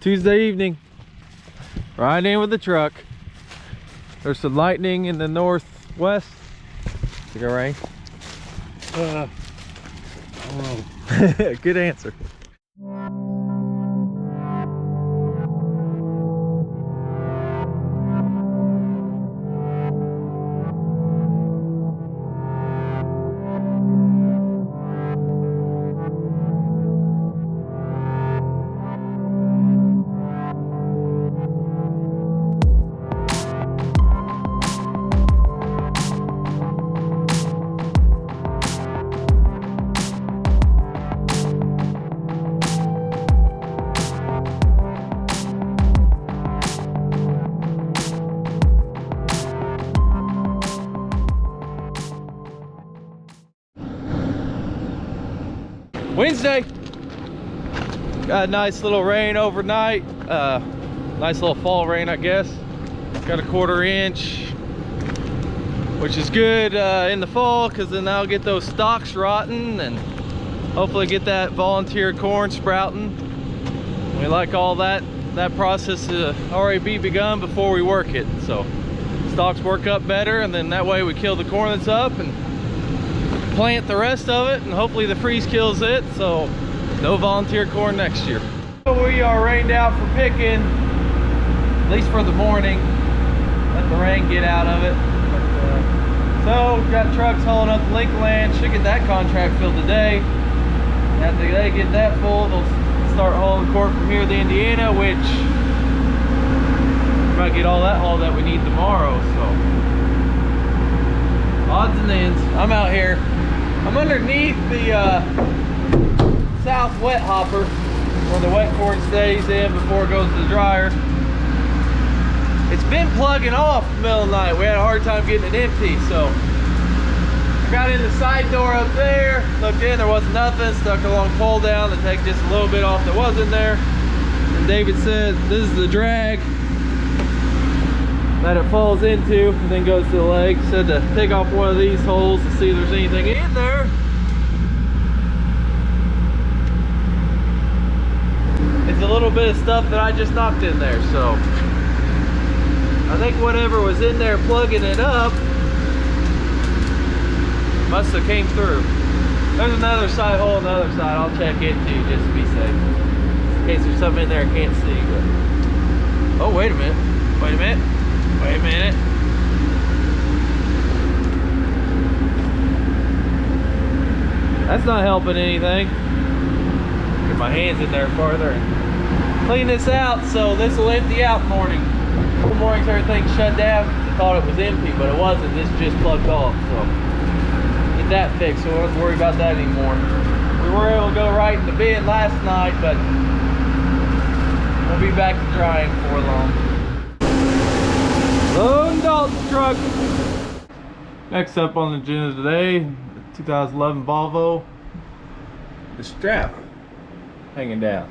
Tuesday evening, riding in with the truck. There's some lightning in the northwest. Is it gonna rain? I don't know. Good answer. Wednesday, got a nice little rain overnight. Nice little fall rain, I guess. Got a 1/4 inch, which is good in the fall, because then I'll get those stalks rotting and hopefully get that volunteer corn sprouting. We like all that process to already be begun before we work it. So stalks work up better, and then that way we kill the corn that's up and plant the rest of it, and hopefully the freeze kills it, so no volunteer corn next year. We are rained out for picking, at least for the morning. Let the rain get out of it. So we've got trucks hauling up the Lincoln land. Should get that contract filled today. After they get that full, they'll start hauling corn from here to Indiana, which we might get all that haul that we need tomorrow. So odds and ends. I'm out here. I'm underneath the south wet hopper where the wet corn stays in before it goes to the dryer. It's been plugging off in the middle of the night. We had a hard time getting it empty, so I got in the side door up there, looked in, there wasn't nothing, stuck a long pole down to take just a little bit off that wasn't there. And David said this is the drag that it falls into and then goes to the leg. Said to take off one of these holes to see if there's anything in there. It's a little bit of stuff that I just knocked in there, so I think whatever was in there plugging it up must have came through. There's another side hole on the other side. I'll check it too, just to be safe, in case there's something in there I can't see. But oh, wait a minute, wait a minute. Wait a minute. That's not helping anything. Get my hands in there farther and clean this out, so this will empty out in the morning. In the mornings everything's shut down. I thought it was empty, but it wasn't. This just plugged off, so get that fixed, so we don't have to worry about that anymore. We were able to go right in the bin last night, but we'll be back to drying before long. Loading Dalton's truck. Next up on the agenda today, 2011 Volvo. The strap hanging down.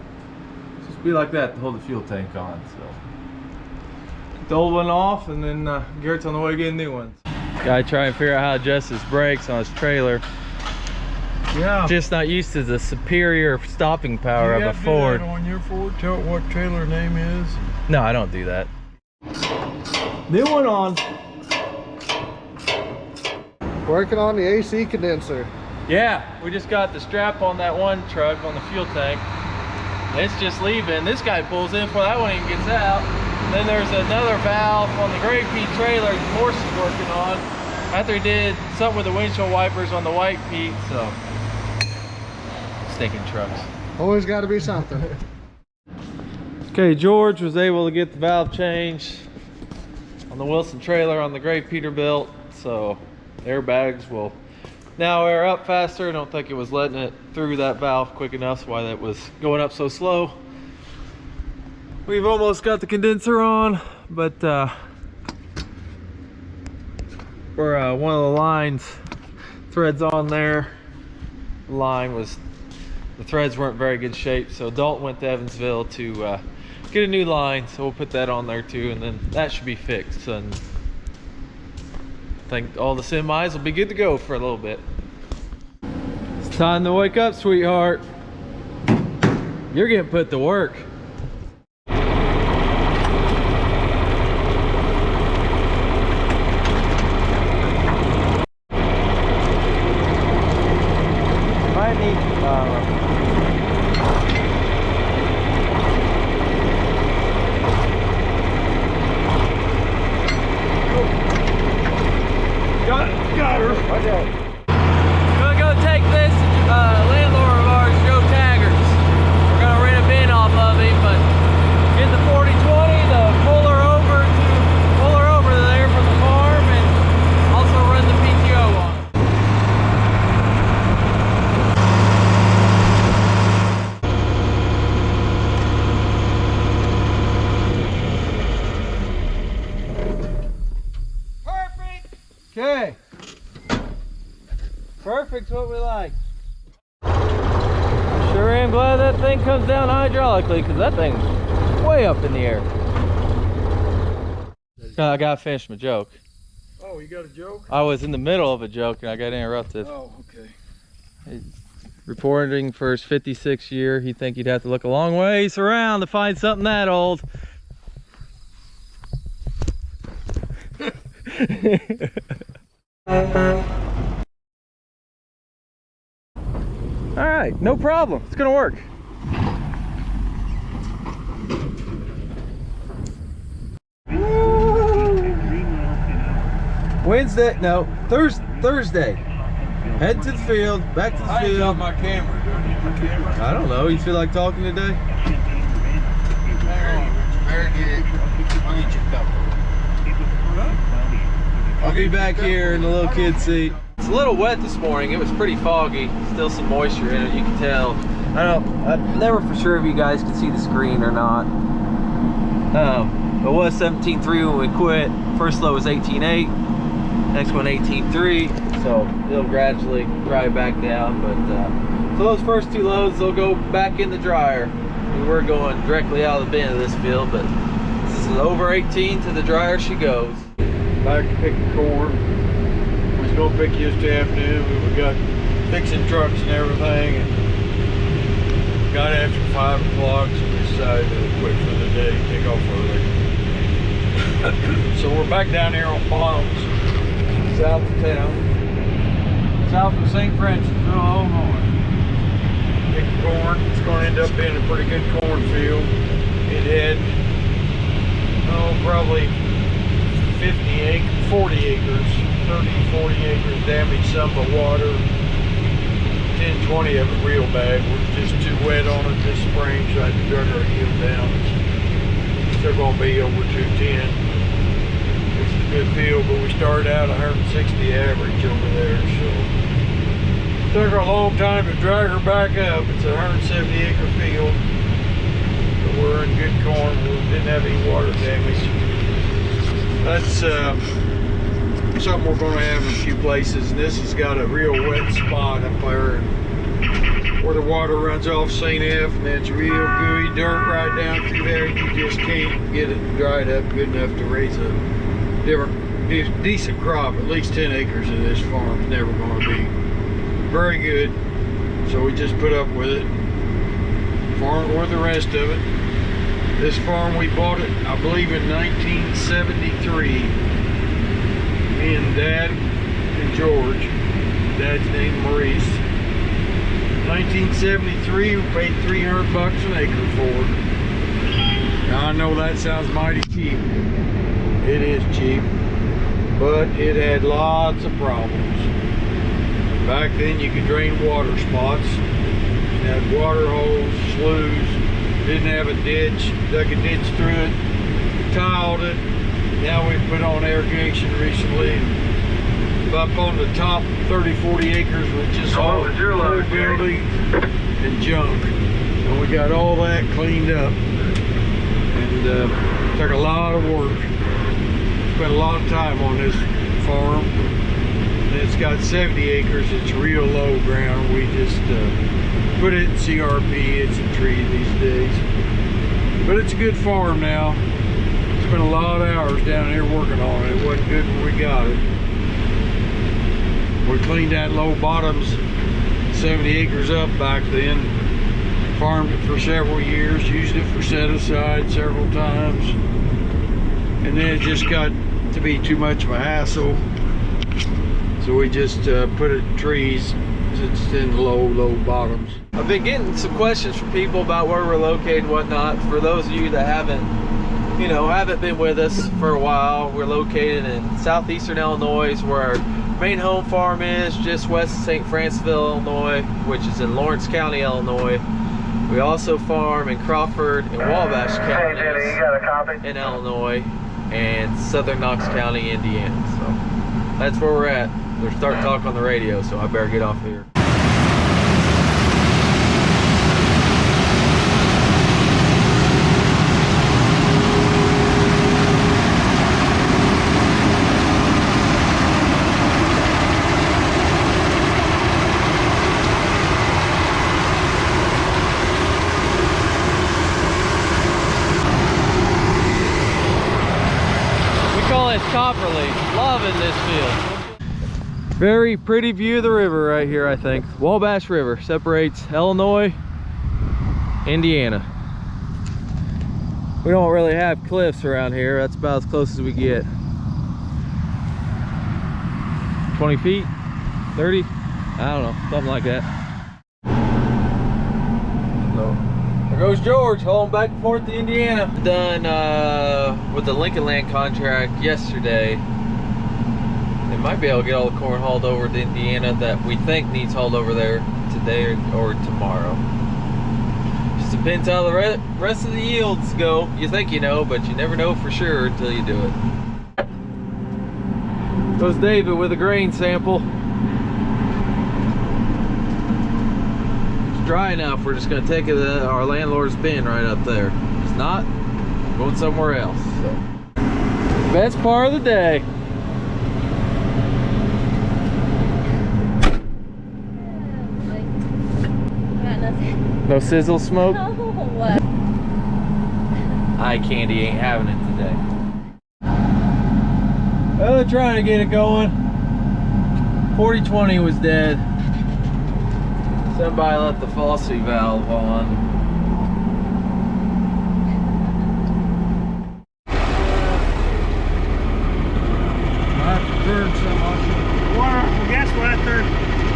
It's supposed to be like that to hold the fuel tank on. So get the old one off, and then Garrett's on the way to get a new one. Guy trying to figure out how to adjust his brakes on his trailer. Yeah. Just not used to the superior stopping power of a Ford. Do that on your Ford? Tell it what trailer name is. No, I don't do that. New one on. Working on the AC condenser. Yeah, we just got the strap on that one truck on the fuel tank. It's just leaving. This guy pulls in before that one even gets out. Then there's another valve on the Gray Pete trailer that Morse is working on. After he did something with the windshield wipers on the White Pete, so stinking trucks. Always got to be something. Okay, George was able to get the valve changed on the Wilson trailer on the Gray Peterbilt, so airbags will now air up faster. I don't think it was letting it through that valve quick enough, that's why that was going up so slow. We've almost got the condenser on, but for one of the lines threads on there, the threads weren't very good shape, so Dalton went to Evansville to get a new line, so we'll put that on there too, and then that should be fixed, and I think all the semis will be good to go for a little bit. It's time to wake up, sweetheart. You're getting put to work. perfect's what we like. Sure am glad that thing comes down hydraulically, because that thing's way up in the air. I gotta finish my joke. Oh, you got a joke? I was in the middle of a joke and I got interrupted. Oh, okay. He's reporting for his 56th year. He'd think he'd have to look a long ways around to find something that old. All right, no problem. It's gonna work. Wednesday, no, Thursday. Head to the field, back to the field. Got my camera. Do I need my camera? I don't know. You feel like talking today? Very good. I'll get you a couple. I'll be back here in the little kid seat. It's a little wet this morning. It was pretty foggy. Still some moisture in it. You can tell. I'm never for sure if you guys can see the screen or not. It was 17.3 when we quit. First low was 18.8. Next one 18.3. So it'll gradually dry back down. But so those first two loads, they'll go back in the dryer. We're going directly out of the bin of this field, but this is over 18 to the dryer she goes. Back to picking corn. We was gonna pick yesterday afternoon, but we got fixing trucks and everything, and got after 5 o'clock, so we decided to quit for the day, take off early. So we're back down here on Palms, south of town, south of St. Francisville, Illinois. Picking corn. It's gonna end up being a pretty good cornfield. It had, probably 40 acres, 30, 40 acres damaged, some by water, 10, 20 of it real bad. We're just too wet on it this spring, so I had to drag our yield down. It's still gonna be over 210. It's a good field, but we started out 160 average over there, so it took her a long time to drag her back up. It's a 170 acre field, but we're in good corn. We didn't have any water damage. That's something we're going to have in a few places, and this has got a real wet spot up there where the water runs off St. F, and it's real gooey dirt right down through there. You just can't get it dried up good enough to raise a decent crop. At least 10 acres of this farm is never going to be very good, so we just put up with it, farmed with the rest of it. This farm, we bought it, I believe, in 1973. Me and Dad and George. Dad's name Maurice. 1973, we paid $300 an acre for it. Now, I know that sounds mighty cheap. It is cheap, but it had lots of problems. Back then, you could drain water spots. You had water holes, sloughs. Didn't have a ditch, dug a ditch through it, tiled it. Now we've put on irrigation recently. Up on the top 30, 40 acres with just all building and junk. And we got all that cleaned up. And took a lot of work. Spent a lot of time on this farm. And it's got 70 acres. It's real low ground. We just put it in CRP. It's a tree these days, but it's a good farm now. Spent a lot of hours down here working on it. It wasn't good when we got it. We cleaned that low bottoms 70 acres up back then, farmed it for several years, used it for set aside several times, and then it just got to be too much of a hassle, so we just put it in trees. It's in low bottoms. I've been getting some questions from people about where we're located and whatnot. For those of you that haven't been with us for a while, we're located in Southeastern Illinois, where our main home farm is, just west of St. Francisville, Illinois, which is in Lawrence County, Illinois. We also farm in Crawford and Wabash counties in Illinois, and Southern Knox County, Indiana. So that's where we're at. They're starting to talk on the radio, so I better get off here. Dallas Copperleaf, loving this field. Very pretty view of the river right here, I think. Wabash River separates Illinois, Indiana. We don't really have cliffs around here. That's about as close as we get. 20 feet, 30, I don't know, something like that. So, there goes George, hauling back and forth to Indiana. Done with the Lincoln Land contract yesterday. They might be able to get all the corn hauled over to Indiana that we think needs hauled over there today or tomorrow. Just depends how the rest of the yields go. You think you know, but you never know for sure until you do it. Goes David with a grain sample. It's dry enough, we're just gonna take it to our landlord's bin right up there. If it's not, going somewhere else. So. Best part of the day. No sizzle smoke? No. Eye candy ain't having it today. Well, they're trying to get it going. 4020 was dead. Somebody let the faucet valve on. I have to turn some on. Water, gas weather.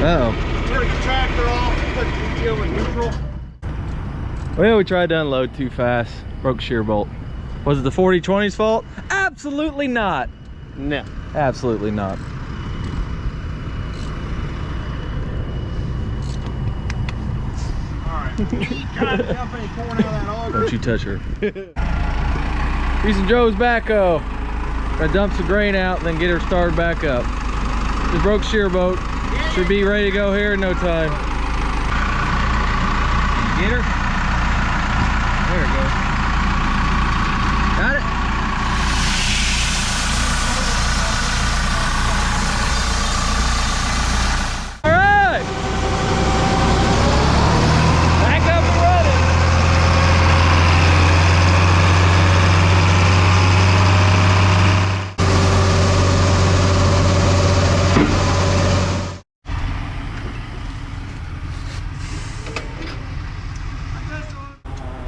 Uh-oh. Turn the tractor off, put the wheel in neutral. Well, we tried to unload too fast. Broke shear bolt. Was it the 4020's fault? Absolutely not. No. Absolutely not. Alright. Trying to jump any corn out of that auger. Don't you touch her. Using Joe's backhoe. Gonna dump some grain out and then get her started back up. Just broke shear bolt. Should be ready to go here in no time. Get her? There it goes. Got it? All right. Back up and running.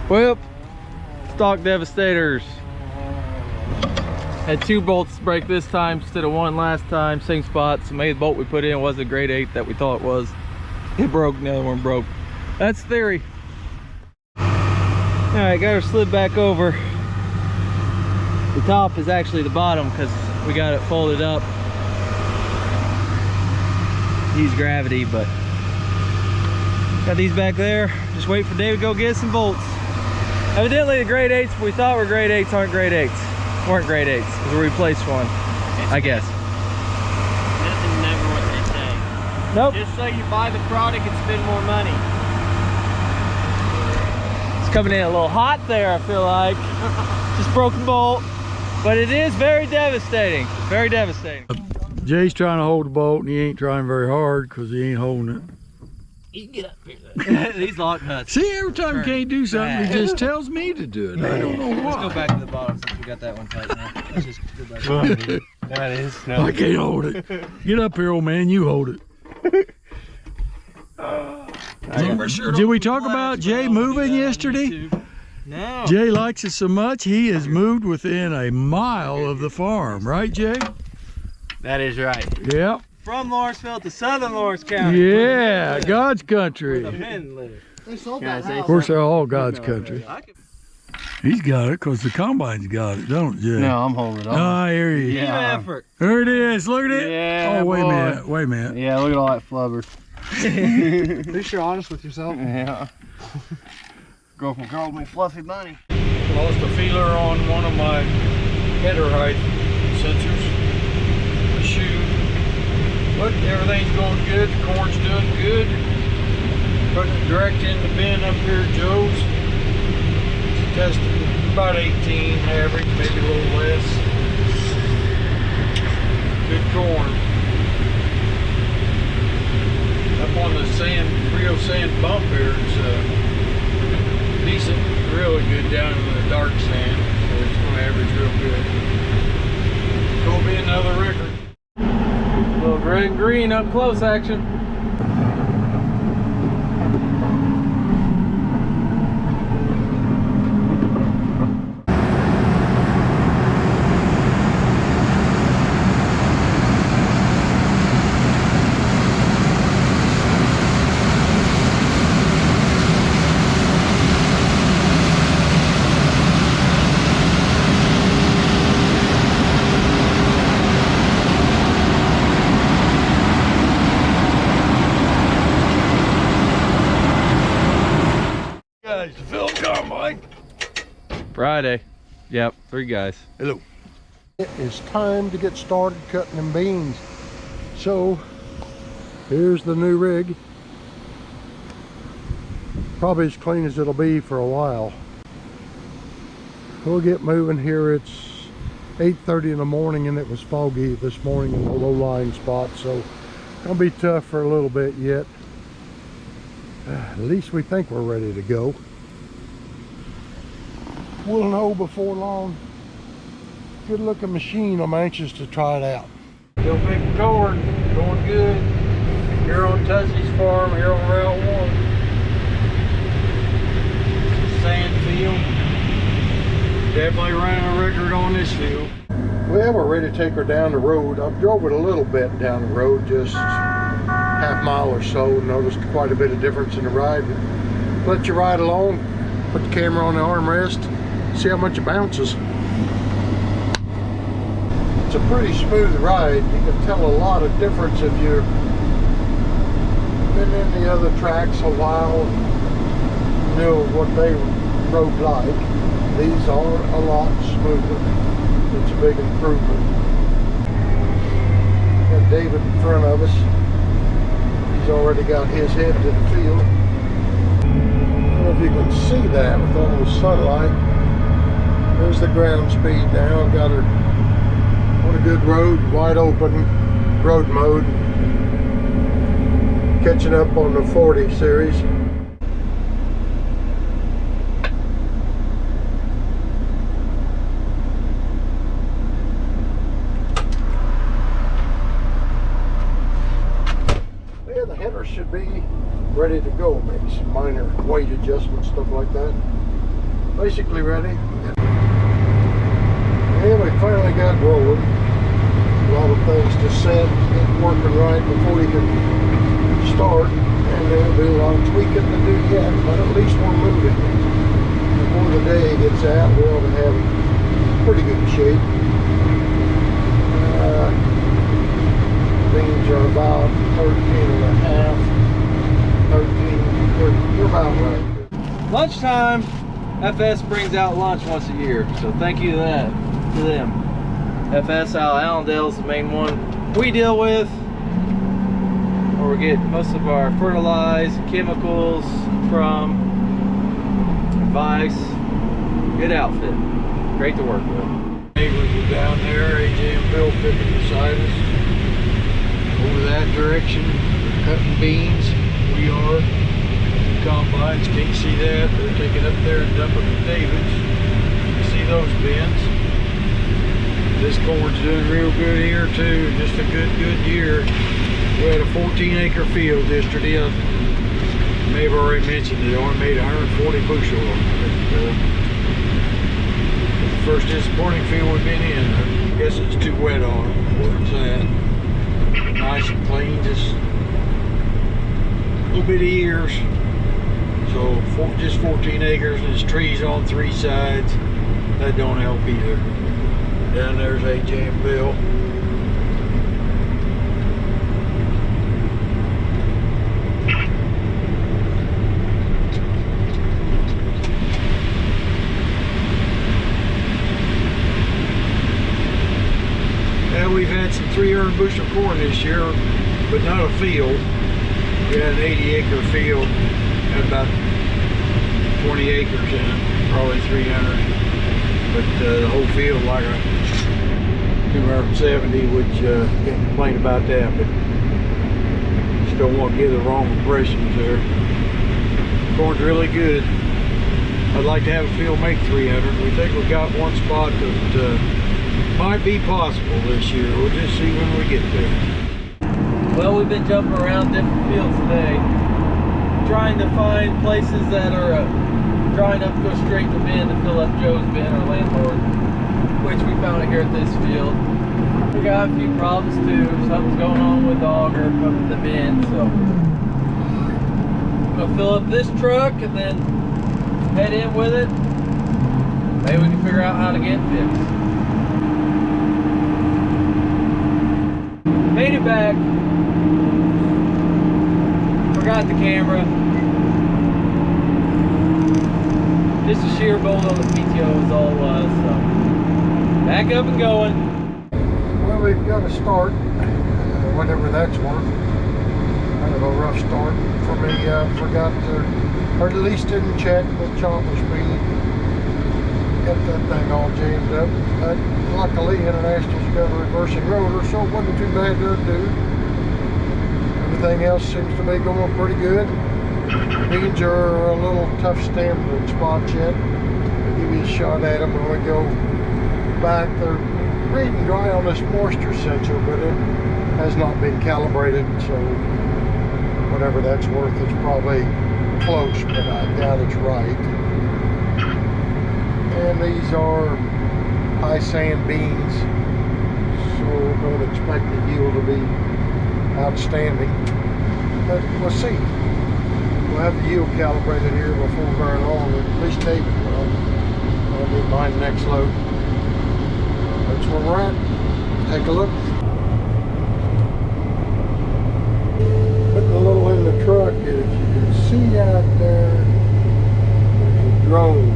Well, stock devastators. Had 2 bolts break this time instead of 1 last time. Same spot. So maybe the bolt we put in wasn't a grade 8 that we thought it was. It broke, the other one broke. That's theory. Alright, got her slid back over. The top is actually the bottom because we got it folded up. Use gravity, but got these back there. Just wait for David to go get some bolts. Evidently the grade 8s we thought were grade 8s aren't grade 8s. Weren't grade 8s because we replaced one, I guess. Nothing, never what they say. Nope. Just so you buy the product and spend more money. It's coming in a little hot there, I feel like. Just broken bolt. But it is very devastating. Very devastating. Jay's trying to hold the bolt and he ain't trying very hard because he ain't holding it. You can get up here. These lock nuts. See, every time he can't do something, he just tells me to do it. I don't know why. Let's go back to the bottom since we got that one tight now. Let's just go back to it. That is no. I can't hold it. Get up here, old man. You hold it. Did we talk about Jay moving yesterday? No. Jay likes it so much, he has moved within a mile of the farm. Right, Jay? That is right. Yeah. From Lawrenceville to southern Lawrence County. Yeah, God's country. The men live. They sold Can I that say house. Of course, they're all God's country. I can... He's got it because the combine's got it, don't it, Jay? No, I'm holding it Oh, on. I hear you. Team effort. There it is. Look at it. Yeah, Oh, wait boy. a minute. Wait a minute. Yeah, look at all that flubber. At least you're honest with yourself. Yeah. Girl from called me Fluffy Bunny. Lost a feeler on one of my header height sensors. The shoe. But everything's going good. The corn's doing good. Putting it direct in the bin up here at Joe's. Testing about 18 average, maybe a little less. Good corn. Up on the Rio sand bump here is decent, really good down in the dark sand, so it's going to average real good. another record. Little red and green up close action. Guys, the Phil Combine. Friday. Yep, 3 guys. Hello. It is time to get started cutting them beans. So here's the new rig. Probably as clean as it'll be for a while. We'll get moving here. It's 8:30 in the morning and it was foggy this morning in the low-lying spot, so gonna be tough for a little bit yet. At least we think we're ready to go. We'll know before long. Good looking machine. I'm anxious to try it out. Still picking corn, going good. Here on Tussie's farm, here on Route 1. Sand field. Definitely running a record on this field. Well, we're ready to take her down the road. I've drove it a little bit down the road, just half mile or so. Noticed quite a bit of difference in the ride. Let you ride along, put the camera on the armrest, see how much it bounces. It's a pretty smooth ride. You can tell a lot of difference if you've been in the other tracks a while, know what they rode like. These are a lot smoother. It's a big improvement. Got David in front of us. He's already got his head to the field. I don't know if you can see that with all the sunlight. There's the ground speed now. Got her on a good road, wide open road mode. Catching up on the 40 series. Yeah, the header should be ready to go. Maybe some minor weight adjustments, stuff like that. Basically ready. Yeah, we finally got rolling. A lot of things to set, get working right before you can start. And there'll be a lot of tweaking to do yet, but at least we're moving. Before the day gets out, we ought to have pretty good shape. Beans are about 13 and a half, 13, you're about right. Lunchtime. FS brings out lunch once a year, so thank you to them. FS out of Allendale's the main one we deal with, where we get most of our fertilizer, chemicals from. Advice. Good outfit. Great to work with. Neighbors are down there, AJ and Bill picking beside us. Over that direction, cutting beans. We are. Combines, can't see that. They're taking up there and dumping the Davids. You can see those bins. This corn's doing real good here too. Just a good year. We had a 14-acre field yesterday. I may have already mentioned it. Only made 140 bushel on it. The first disappointing field we've been in. I guess it's too wet on it. What's that? Nice and clean, just a little bit of ears. So just 14 acres, and there's trees on 3 sides. That don't help either. Down there's AJ and Bill. Yeah, we've had some 300 bushel corn this year, but not a field. We had an 80-acre field. Had about 20 acres in it, probably 300, but the whole field like a 270, which can't complain about that, but just don't want to give the wrong impressions there. Corn's really good. I'd like to have a field make 300. We think we got one spot that Might be possible this year. We'll just see when we get there. Well, we've been jumping around different fields today, trying to find places that are dry enough to go straight to bin to fill up Joe's bin, our landlord, which we found it here at this field. We got a few problems too. Something's going on with the auger up at the bin, so I'm gonna fill up this truck and then head in with it. Maybe we can figure out how to get it fixed. Made it back. Forgot the camera. Just a shear bolt on the PTO is all it was, so back up and going. Well, we've got to start, whatever that's worth. Kind of a rough start for me. Forgot to, or at least didn't check the chopper speed. Got that thing all jammed up. But luckily, International's got a reversing rotor, so it wasn't too bad to undo. Everything else seems to be going pretty good. Beans are a little tough stamping spots yet. I'll give you a shot at them when we go back. They're reading dry on this moisture sensor, but it has not been calibrated, so whatever that's worth, it's probably close, but I doubt it's right. And these are high sand beans, so don't expect the yield to be outstanding, but we'll see. We'll have the yield calibrated here before very long, at least David will. I'll get mine next load. That's where we're at. Take a look. Putting a little in the truck, and if you can see out there, there's a drone.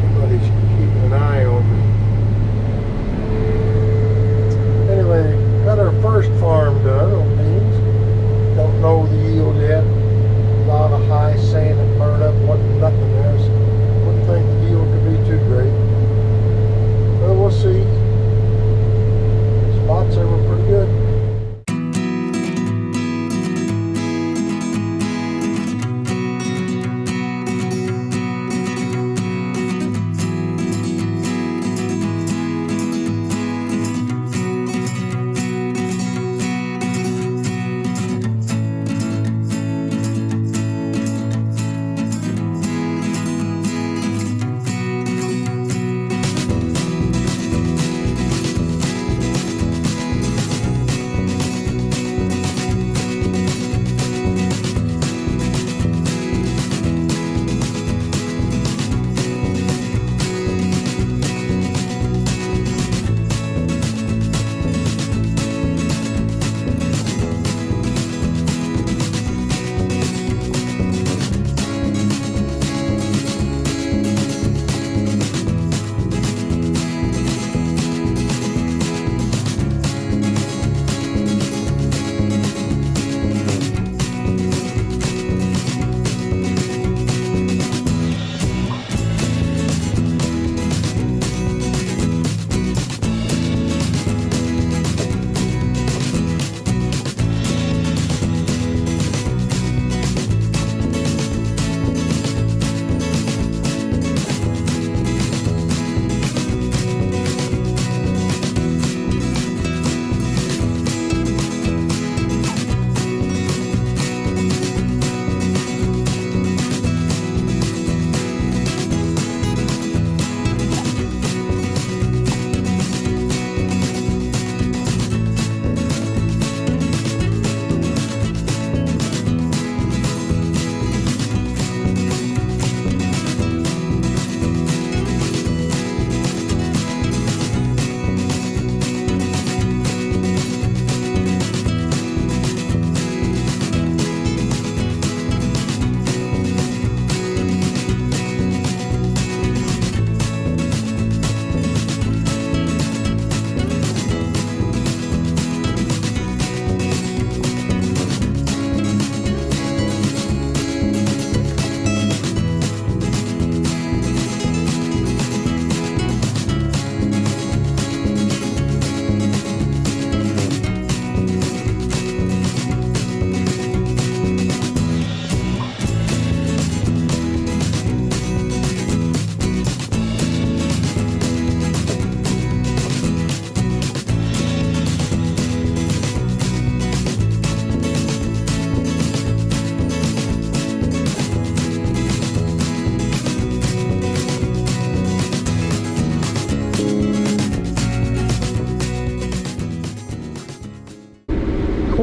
Somebody's keeping an eye on me. Anyway, got our first farm done on beans. Don't know the yield yet. A lot of high sand and burn up, wasn't nothing there. So wouldn't think the yield could be too great. Well, we'll see. Spots there were pretty good.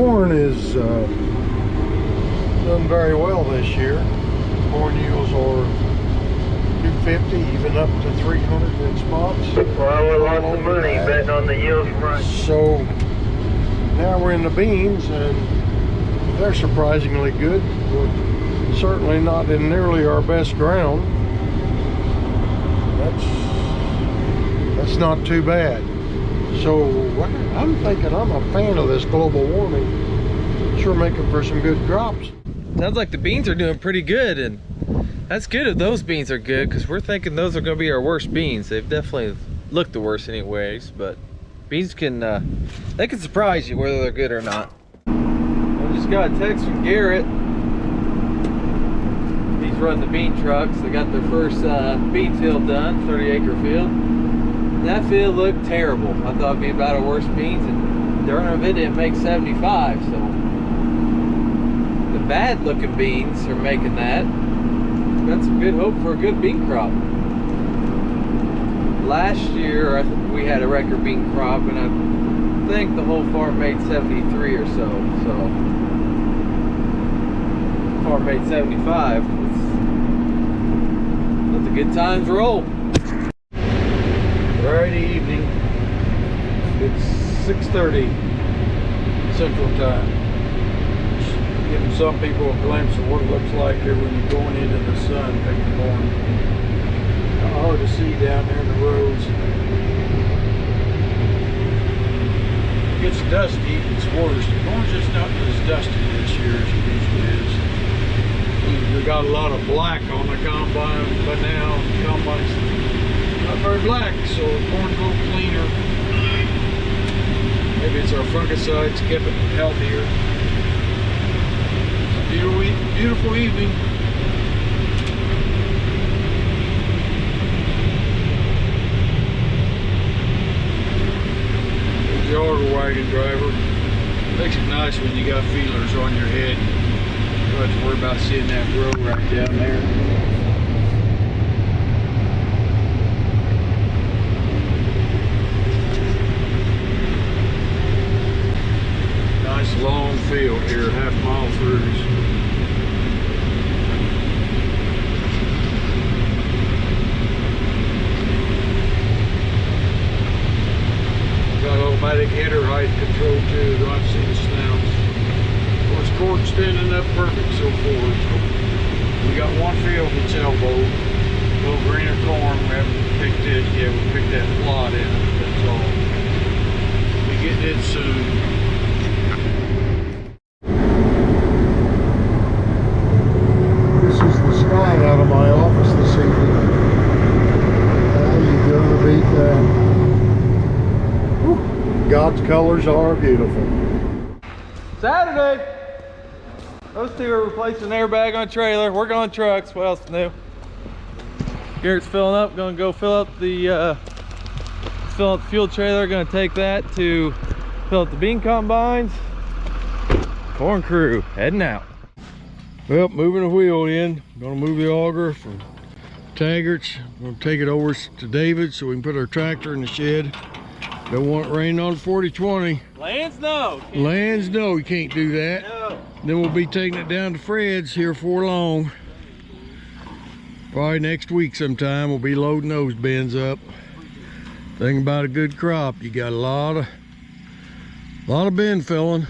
corn is done very well this year. Corn yields are 250, even up to 300 in spots. Well, we lost some money betting on the yields front. So now we're in the beans, and they're surprisingly good. We're certainly not in nearly our best ground. That's not too bad. So I'm thinking I'm a fan of this global warming. Sure making for some good crops. Sounds like the beans are doing pretty good, and that's good if those beans are good, because we're thinking those are going to be our worst beans. They've definitely looked the worst anyways, but beans can they can surprise you whether they're good or not. I just got a text from Garrett. He's running the bean trucks. They got their first bean field done, 30-acre field. And that field looked terrible. I thought it'd be about our worst beans, and during of it didn't make 75. So the bad looking beans are making that. Got some good hope for a good bean crop. Last year we had a record bean crop, and I think the whole farm made 73 or so. So the farm made 75. Let the good times roll. Friday evening, it's 6:30 Central Time. Just giving some people a glimpse of what it looks like here when you're going into the sun picking corn. Hard to see down there in the roads. It gets dusty, it's worse. The corn's just not as dusty this year as it usually is. We got a lot of black on the combine by now. The combine's not very black, so the corn's a little cleaner. Maybe it's our fungicides kept it healthier. It's a beautiful evening. There's the Auger wagon driver. Makes it nice when you got feelers on your head. You don't have to worry about seeing that row right down there. Nice long field here, half-mile throughs. Got automatic header height control too. Don't have to see the snouts. Of course, cord's standing up perfect so far. We got one field that's elbowed. A little greener corn. We haven't picked it yet. We picked that plot in. That's all. We'll be getting it soon. Out of my office this evening. How you gonna beat that? Whew. God's colors are beautiful. Saturday. Those two are replacing an airbag on a trailer. We're going trucks. What else new? Garrett's filling up. Going to go fill up the fuel trailer. Going to take that to fill up the bean combines. Corn crew heading out. Well, moving the wheel in. Gonna move the auger from Taggart's. Gonna take it over to David so we can put our tractor in the shed. Don't want it raining on 40/20. Lands no. Lands no, you can't do that. No. Then we'll be taking it down to Fred's here for long. Probably next week sometime we'll be loading those bins up. Thing about a good crop, you got a lot of bin filling.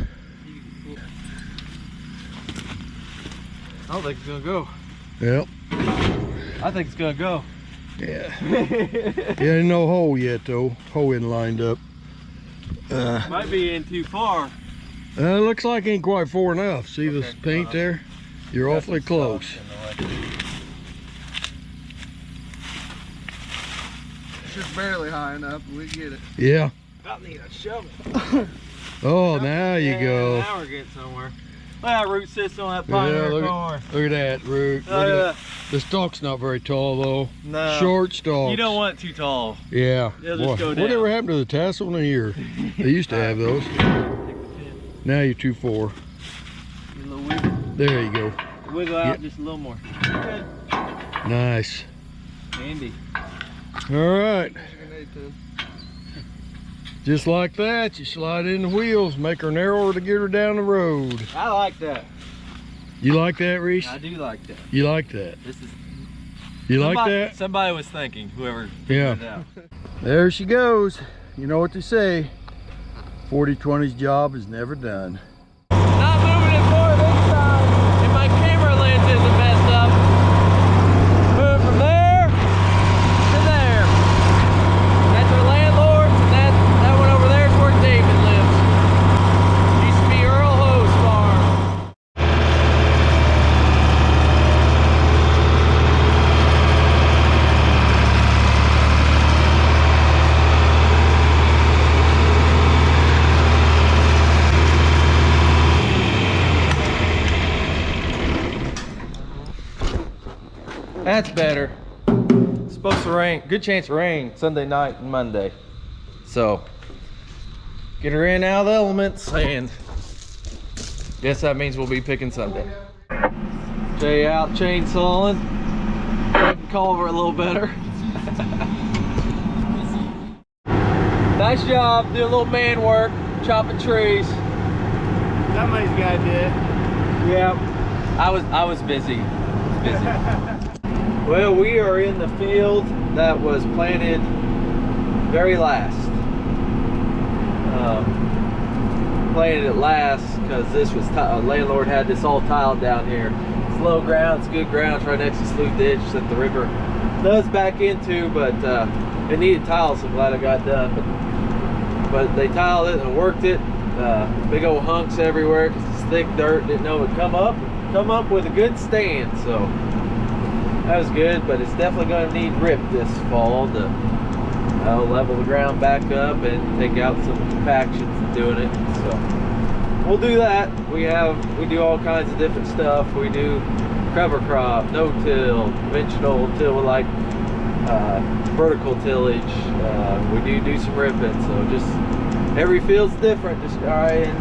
I don't think it's gonna go. Yep. I think it's gonna go. Yeah. Yeah, no hole yet though. Hole isn't lined up. Might be in too far. Looks like ain't quite far enough. See this paint there? You're awfully close. Just barely high enough, but we get it. Yeah. About need a shovel. Oh, now you go. Now we're getting somewhere. Look at that root system on that pioneer corn. Look at that root. Look at that. The stalk's not very tall though. No. Short stalks. You don't want it too tall. Yeah. It'll just go down. Whatever happened to the tassel in the ear? They used to have those. Now you're too far. There you go. Wiggle out just a little more. Good. Nice. Handy. All right. Just like that, you slide in the wheels, make her narrower to get her down the road. I like that. You like that, Reese? I do like that. You like that? This is. You like that? Somebody was thinking. Whoever. Yeah. figured it out. There she goes. You know what they say. 40/20's job is never done. Not moving it forward this time. And my camera lens isn't messed up. Move from there to there. That's our landlord, and that one over there is where David lives. Used to be Earl Ho's farm. That's better. It's supposed to rain, good chance of rain Sunday night and Monday. So, get her in out of the elements, and guess that means we'll be picking Sunday. Jay out chainsawing. Making culvert a little better. Nice job, do a little man work, chopping trees. Somebody's got to do it. Yeah, I was busy. Well, we are in the field that was planted very last. Planted it last because this was landlord had this all tiled down here. It's low ground, it's good ground, it's right next to slough ditch that the river does back into, but it needed tiles, so I'm glad I got done. But they tiled it and worked it. Big old hunks everywhere because it's thick dirt. Didn't know it would come up with a good stand, so that was good. But it's definitely going to need rip this fall to level the ground back up and take out some compaction from doing it. So we'll do that. We do all kinds of different stuff. We do cover crop, no-till, conventional till, like vertical tillage. We do some ripping. So just every field's different. Just try and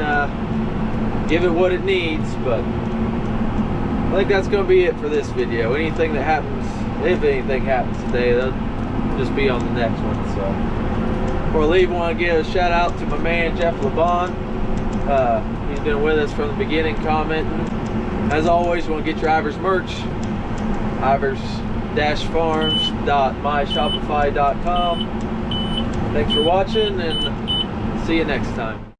give it what it needs. But I think that's going to be it for this video. Anything that happens, if anything happens today, that'll just be on the next one. So before I leave, I want to give a shout out to my man Jeff LeBon. He's been with us from the beginning, commenting. As always, you want to get your Ivers merch, Ivers-Farms.myshopify.com. Thanks for watching, and see you next time.